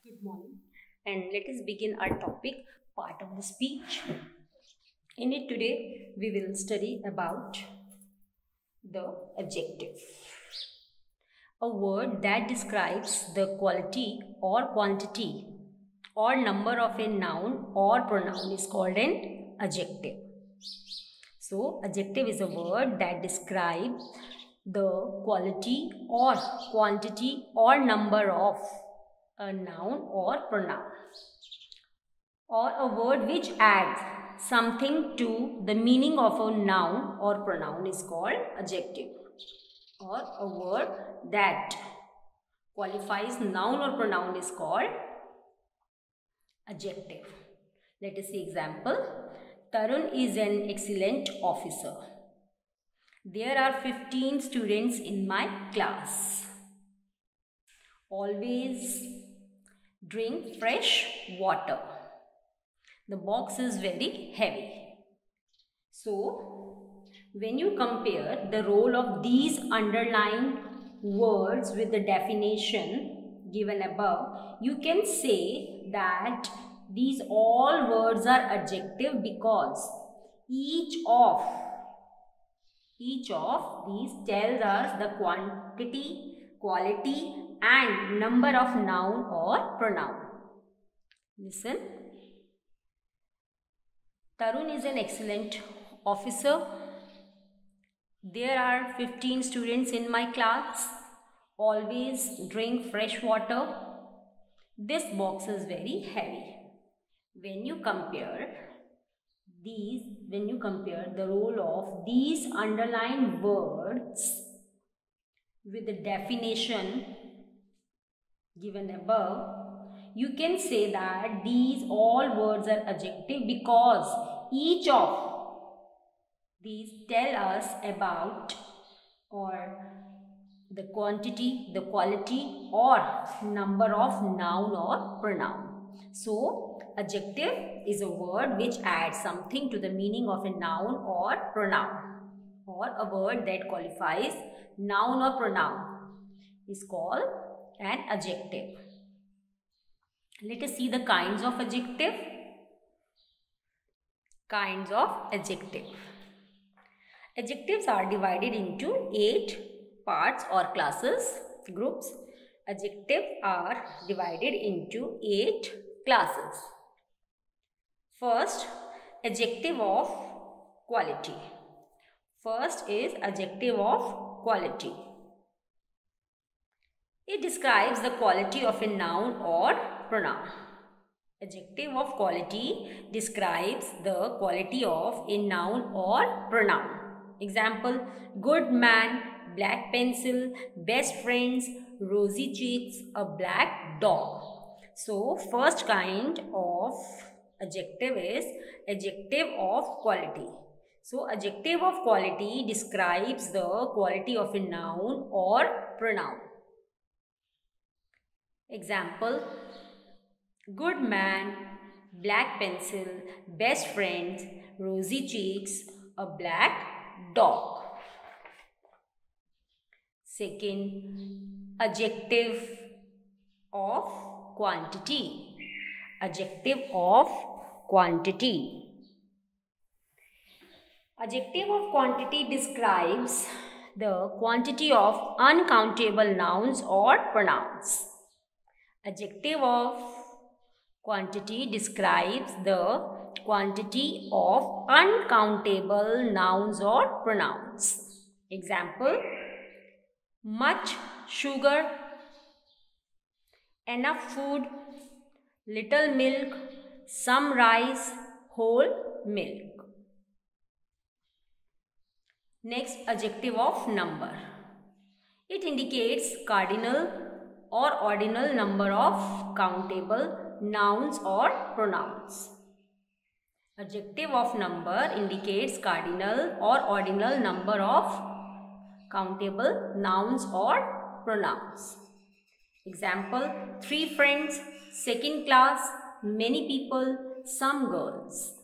Good morning, and let us begin our topic, part of the speech. In it today, we will study about the adjective. A word that describes the quality or quantity or number of a noun or pronoun is called an adjective. So, adjective is a word that describes the quality or quantity or number of a noun or pronoun, or a word which adds something to the meaning of a noun or pronoun is called adjective, or a word that qualifies noun or pronoun is called adjective. Let us see example. Tarun is an excellent officer. There are 15 students in my class. Always drink fresh water. The box is very heavy. So, when you compare the role of these underlined words with the definition given above, you can say that these all words are adjective because each of these tells us the quantity, quality and number of noun or pronoun. Listen. Tarun is an excellent officer. There are 15 students in my class. Always drink fresh water. This box is very heavy. When you compare the role of these underlined words with the definition given above, you can say that these all words are adjective because each of these tell us about or the quantity, the quality or number of noun or pronoun. So, adjective is a word which adds something to the meaning of a noun or pronoun, or a word that qualifies noun or pronoun is called an adjective. Let us see the kinds of adjective. Kinds of adjective. Adjectives are divided into 8 parts or classes, groups. Adjectives are divided into 8 classes. First, adjective of quality. First is adjective of quality. It describes the quality of a noun or pronoun. Adjective of quality describes the quality of a noun or pronoun. Example, good man, black pencil, best friends, rosy cheeks, a black dog. So, first kind of adjective is adjective of quality. So, adjective of quality describes the quality of a noun or pronoun. Example, good man, black pencil, best friends, rosy cheeks, a black dog. Second, adjective of quantity. Adjective of quantity. Adjective of quantity describes the quantity of uncountable nouns or pronouns. Adjective of quantity describes the quantity of uncountable nouns or pronouns. Example, much sugar, enough food, little milk, some rice, whole milk. Next, adjective of number. It indicates cardinal or ordinal number of countable nouns or pronouns. Adjective of number indicates cardinal or ordinal number of countable nouns or pronouns. Example, 3 friends, second class, many people, some girls.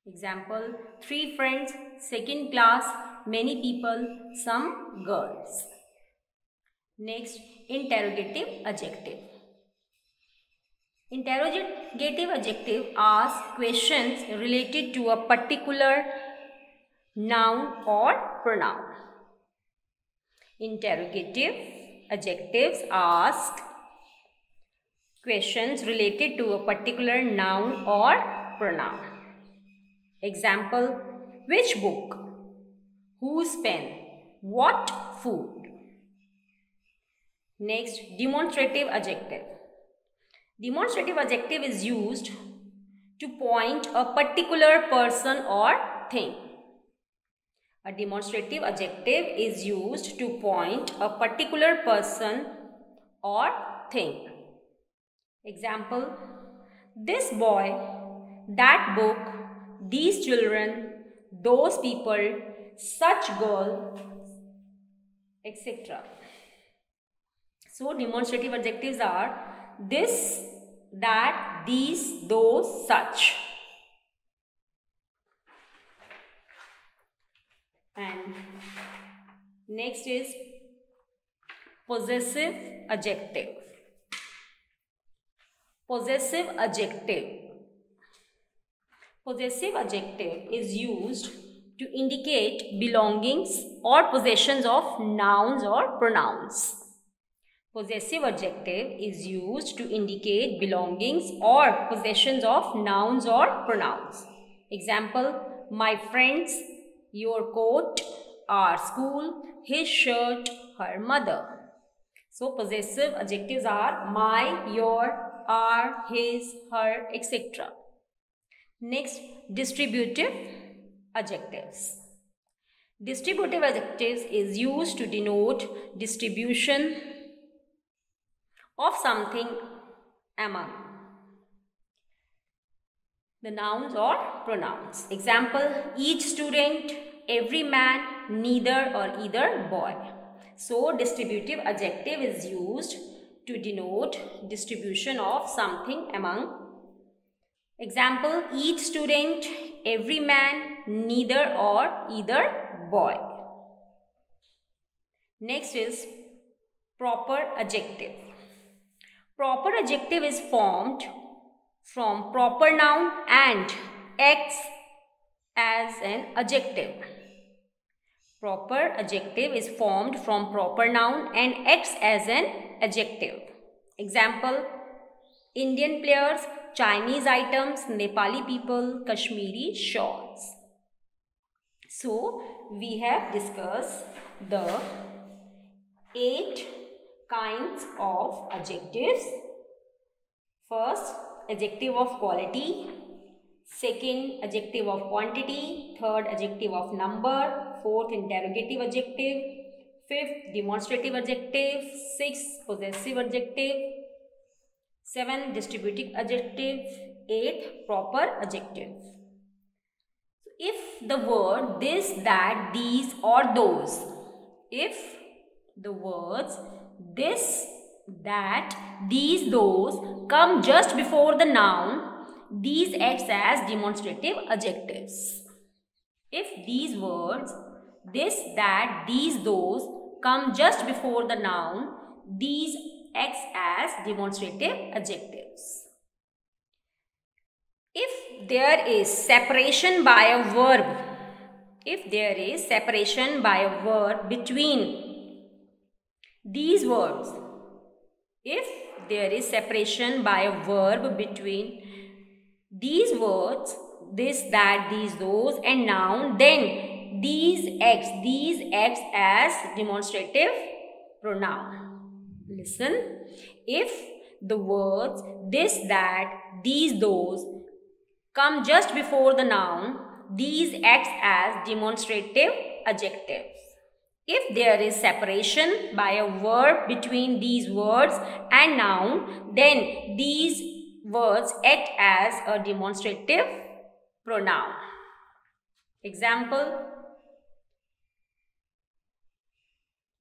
Example, 3 friends, second class, many people, some girls. Next, interrogative adjective. Interrogative adjective asks questions related to a particular noun or pronoun. Interrogative adjectives ask questions related to a particular noun or pronoun. Example: which book? Whose pen? What food? Next, demonstrative adjective. Demonstrative adjective is used to point a particular person or thing. A demonstrative adjective is used to point a particular person or thing. Example: this boy, that book, these children, those people, such girl, etc. So demonstrative adjectives are this, that, these, those, such. And next is possessive adjective. Possessive adjective. Possessive adjective is used to indicate belongings or possessions of nouns or pronouns. Possessive adjective is used to indicate belongings or possessions of nouns or pronouns. Example: my friends, your coat, our school, his shirt, her mother. So possessive adjectives are my, your, our, his, her, etc. Next, distributive adjectives. Distributive adjectives is used to denote distribution of something among the nouns or pronouns. Example: each student, every man, neither or either boy. So distributive adjective is used to denote distribution of something among. Example: each student, every man, neither or either boy. Next is proper adjective. Proper adjective is formed from proper noun and acts as an adjective. Proper adjective is formed from proper noun and acts as an adjective. Example: Indian players, Chinese items, Nepali people, Kashmiri shawls. So, we have discussed the 8 kinds of adjectives. First, adjective of quality. Second, adjective of quantity. Third, adjective of number. Fourth, interrogative adjective. Fifth, demonstrative adjective. Sixth, possessive adjective. Seventh, distributive adjective. Eighth, proper adjective. If the word this, that, these or those, if the words this, that, these, those come just before the noun, these acts as demonstrative adjectives. If these words this, that, these, those come just before the noun, these acts as demonstrative adjectives. If there is separation by a verb, between these words, if there is separation by a verb between these words, this, that, these, those and noun, then these acts as demonstrative pronoun. Listen, if the words this, that, these, those come just before the noun, these acts as demonstrative adjectives. If there is separation by a verb between these words and noun, then these words act as a demonstrative pronoun. Example: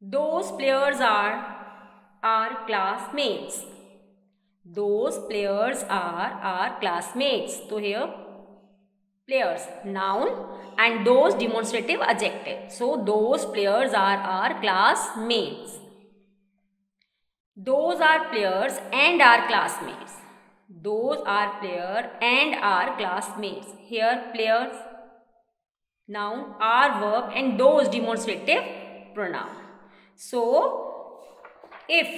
those players are our classmates. Those players are our classmates. So here players noun and those demonstrative adjective. So those players are our classmates. Those are players and our classmates. Those are player and are classmates. Here players, noun, are verb, and those demonstrative pronoun. So if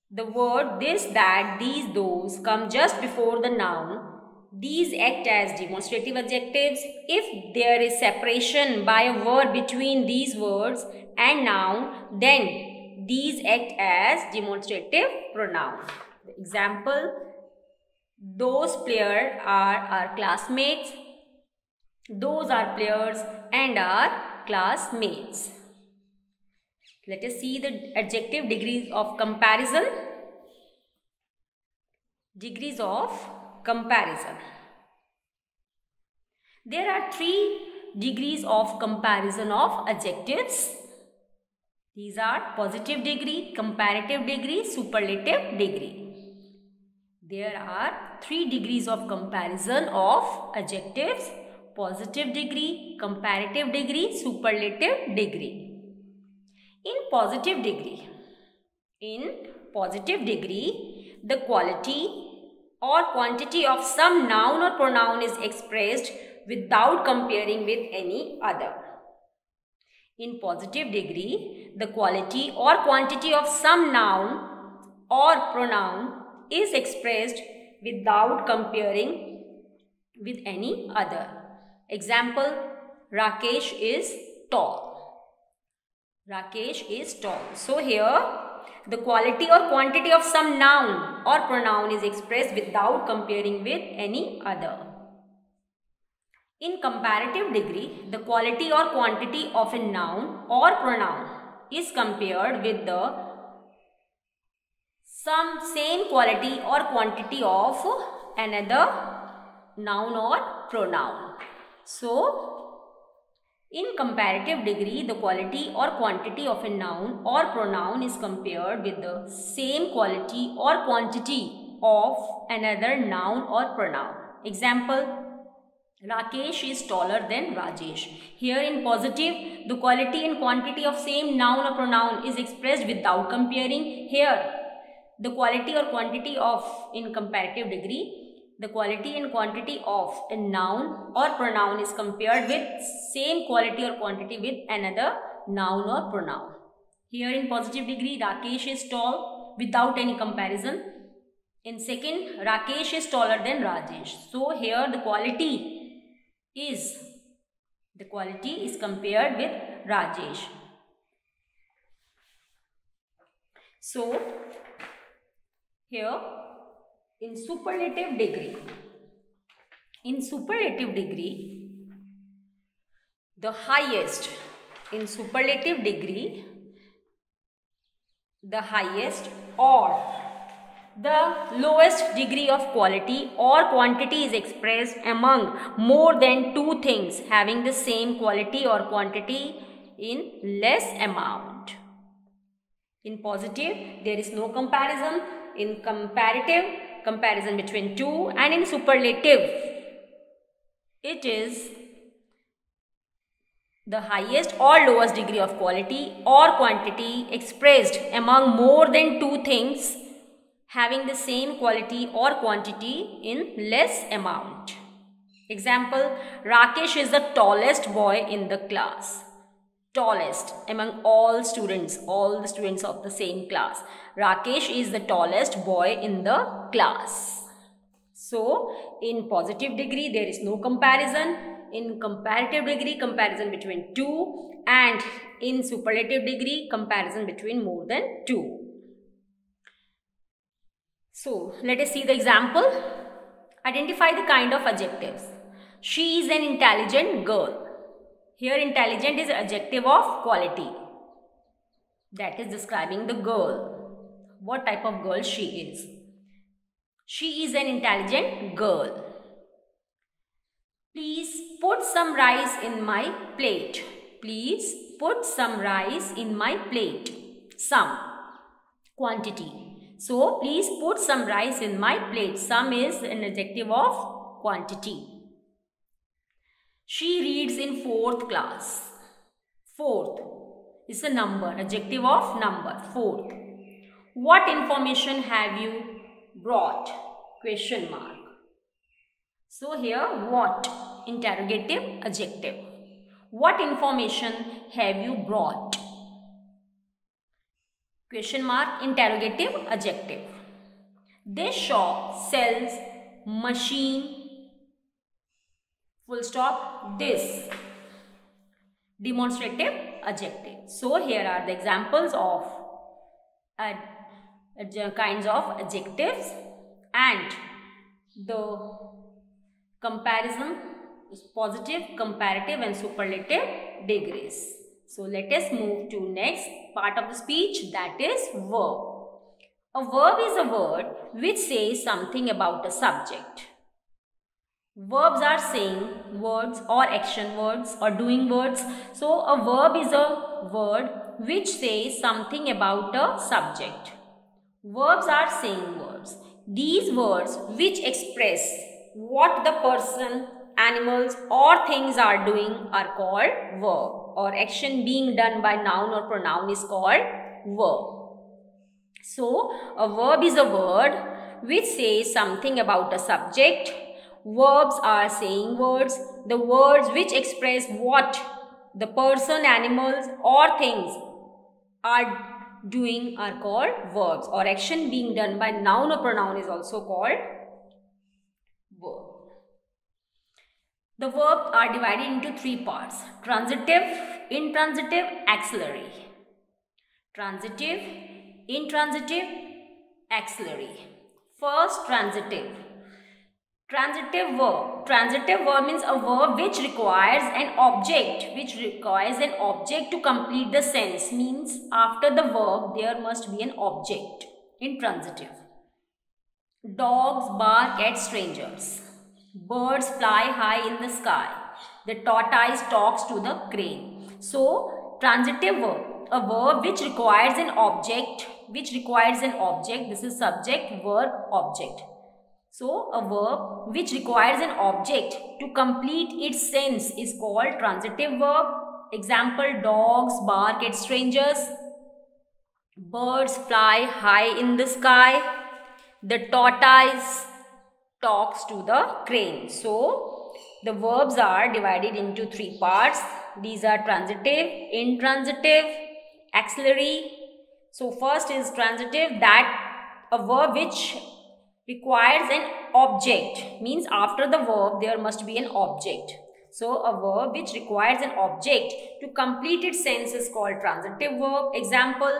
the word this, that, these, those come just before the noun, these act as demonstrative adjectives. If there is separation by a word between these words and noun, then these act as demonstrative pronoun. Example, those players are our classmates. Those are players and are classmates. Let us see the adjective degrees of comparison. Degrees of comparison. There are 3 degrees of comparison of adjectives. These are positive degree, comparative degree, superlative degree. There are 3 degrees of comparison of adjectives: positive degree, comparative degree, superlative degree. In positive degree, the quality or quantity of some noun or pronoun is expressed without comparing with any other. In positive degree, the quality or quantity of some noun or pronoun is expressed without comparing with any other. Example, Rakesh is tall. Rakesh is tall. So here, the quality or quantity of some noun or pronoun is expressed without comparing with any other. In comparative degree, the quality or quantity of a noun or pronoun is compared with the same quality or quantity of another noun or pronoun. So, in comparative degree, the quality or quantity of a noun or pronoun is compared with the same quality or quantity of another noun or pronoun. Example, Rakesh is taller than Rajesh. Here in positive, the quality and quantity of same noun or pronoun is expressed without comparing. Here, the quality or quantity of, in comparative degree, the quality and quantity of a noun or pronoun is compared with same quality or quantity with another noun or pronoun. Here in positive degree, Rakesh is tall without any comparison. In second, Rakesh is taller than Rajesh. So here the quality is compared with Rajesh. So here in superlative degree, the highest or the lowest degree of quality or quantity is expressed among more than 2 things having the same quality or quantity in less amount. In positive, there is no comparison. In comparative, comparison between 2, and in superlative, it is the highest or lowest degree of quality or quantity expressed among more than 2 things having the same quality or quantity in less amount. Example, Rakesh is the tallest boy in the class. Tallest among all the students of the same class. Rakesh is the tallest boy in the class. So, in positive degree, there is no comparison. In comparative degree, comparison between 2, and in superlative degree, comparison between more than 2. So, let us see the example. Identify the kind of adjectives. She is an intelligent girl. Here, intelligent is adjective of quality. That is describing the girl. What type of girl she is. She is an intelligent girl. Please put some rice in my plate. Please put some rice in my plate. Some. Quantity. So, please put some rice in my plate. Some is an adjective of quantity. She reads in 4th class. 4th is a number, adjective of number, 4th. What information have you brought? question mark. So here what? Interrogative adjective. What information have you brought? Question mark, interrogative adjective. This shop sells machine, full stop, this. Demonstrative adjective. So here are the examples of kinds of adjectives, and the comparison is positive, comparative and superlative degrees. So let us move to next part of the speech, that is verb. A verb is a word which says something about a subject. Verbs are saying words or action words or doing words. So a verb is a word which says something about a subject. Verbs are saying words. These words which express what the person, animals or things are doing are called verb, or action being done by noun or pronoun is called verb. So a verb is a word which says something about a subject. Verbs are saying words. The words which express what the person, animals or things are doing are called verbs, or action being done by noun or pronoun is also called verb. The verbs are divided into three parts: transitive, intransitive, auxiliary. Transitive, intransitive, auxiliary. First, transitive. Transitive verb. Transitive verb means a verb which requires an object. To complete the sentence. Means after the verb there must be an object. Intransitive. Dogs bark at strangers. Birds fly high in the sky. The tortoise talks to the crane. So, transitive verb. A verb which requires an object. This is subject, verb, object. So, a verb which requires an object to complete its sense is called transitive verb. Example, dogs bark at strangers. Birds fly high in the sky. The tortoise talks to the crane. So, the verbs are divided into three parts. These are transitive, intransitive, auxiliary. So, first is transitive, that a verb which requires an object, means after the verb there must be an object. So a verb which requires an object to complete its sense is called transitive verb. Example,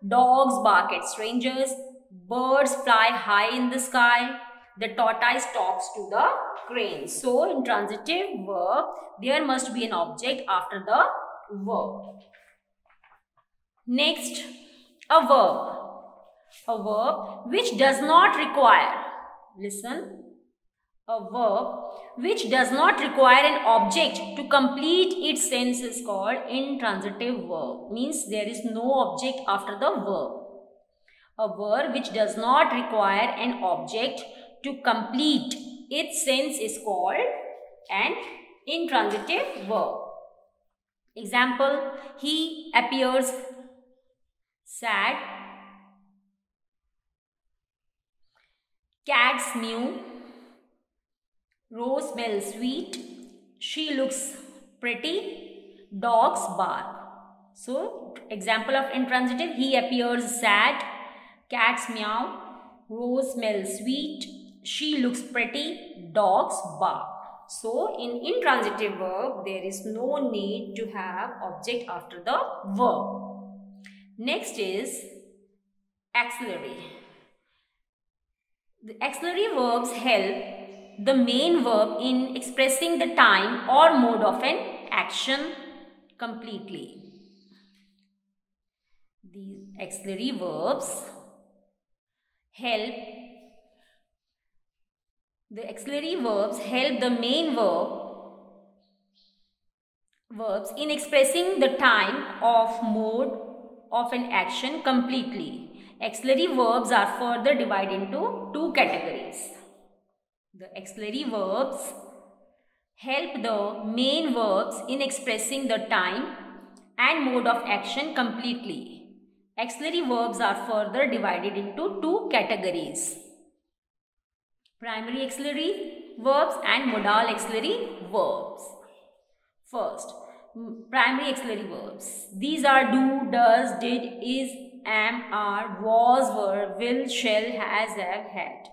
dogs bark at strangers, birds fly high in the sky, the tortoise talks to the crane. So in transitive verb there must be an object after the verb. Next, a verb. A verb which does not require, listen, a verb which does not require an object to complete its sense is called intransitive verb. Means there is no object after the verb. A verb which does not require an object to complete its sense is called an intransitive verb. Example, he appears sad. Cats mew. Rose smells sweet. She looks pretty. Dogs bark. So, example of intransitive, he appears sad. Cats meow. Rose smells sweet. She looks pretty. Dogs bark. So, in intransitive verb, there is no need to have object after the verb. Next is auxiliary. The auxiliary verbs help the main verb in expressing the time or mode of an action completely. These auxiliary verbs help the main verbs in expressing the time of mode of an action completely. Auxiliary verbs are further divided into two categories. The auxiliary verbs help the main verbs in expressing the time and mode of action completely. Auxiliary verbs are further divided into two categories. Primary auxiliary verbs and modal auxiliary verbs. First, primary auxiliary verbs. These are do, does, did, is, am, are, was, were, will, shall, has, have, had.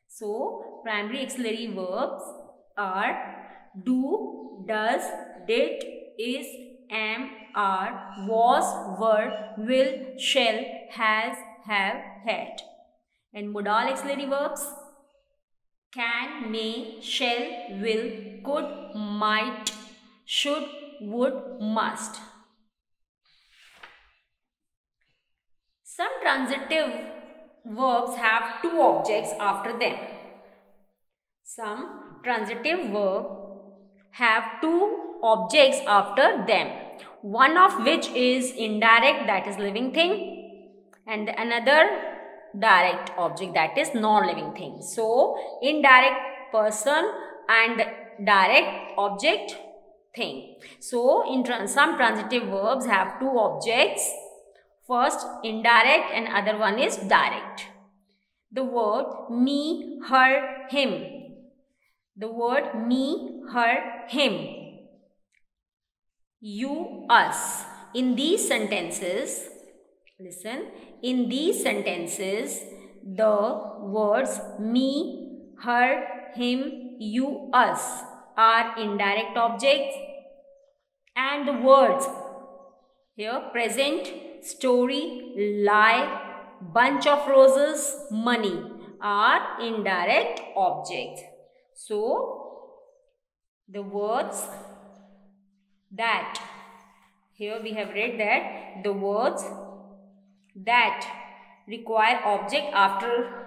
So, primary auxiliary verbs are do, does, did, is, am, are, was, were, will, shall, has, have, had. And modal auxiliary verbs: can, may, shall, will, could, might, should, would, must. Some transitive verbs have two objects after them. Some transitive verbs have two objects after them. One of which is indirect, that is living thing, and another direct object, that is non-living thing. So, indirect person and direct object thing. So, some transitive verbs have two objects. First, indirect, and other one is direct. The word me, her, him. The word me, her, him. You, us. In these sentences, listen, in these sentences, the words me, her, him, you, us are indirect objects, and the words here present, story, lie, bunch of roses, money are indirect objects. So, the words that, here we have read that the words that require object after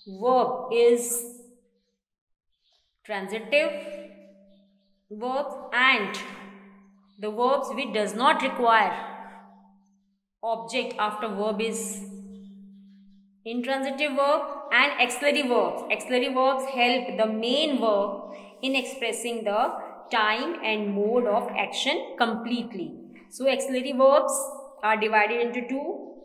verb is transitive verbs, and the verbs which does not require object after verb is intransitive verb and auxiliary verbs. Auxiliary verbs help the main verb in expressing the time and mode of action completely. So, auxiliary verbs are divided into two: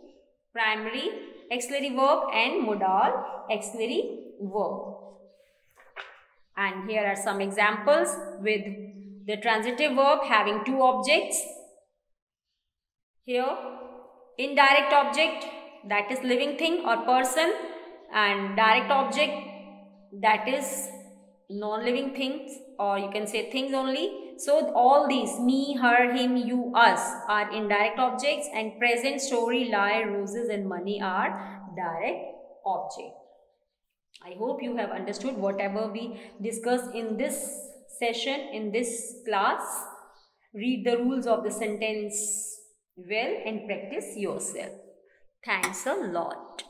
primary auxiliary verb and modal auxiliary verb. And here are some examples with the transitive verb having two objects. Here, indirect object, that is living thing or person, and direct object, that is non-living things, or you can say things only. So, all these me, her, him, you, us are indirect objects, and present, story, lie, roses and money are direct objects. I hope you have understood whatever we discussed in this session, in this class. Read the rules of the sentence well and practice yourself. Thanks a lot.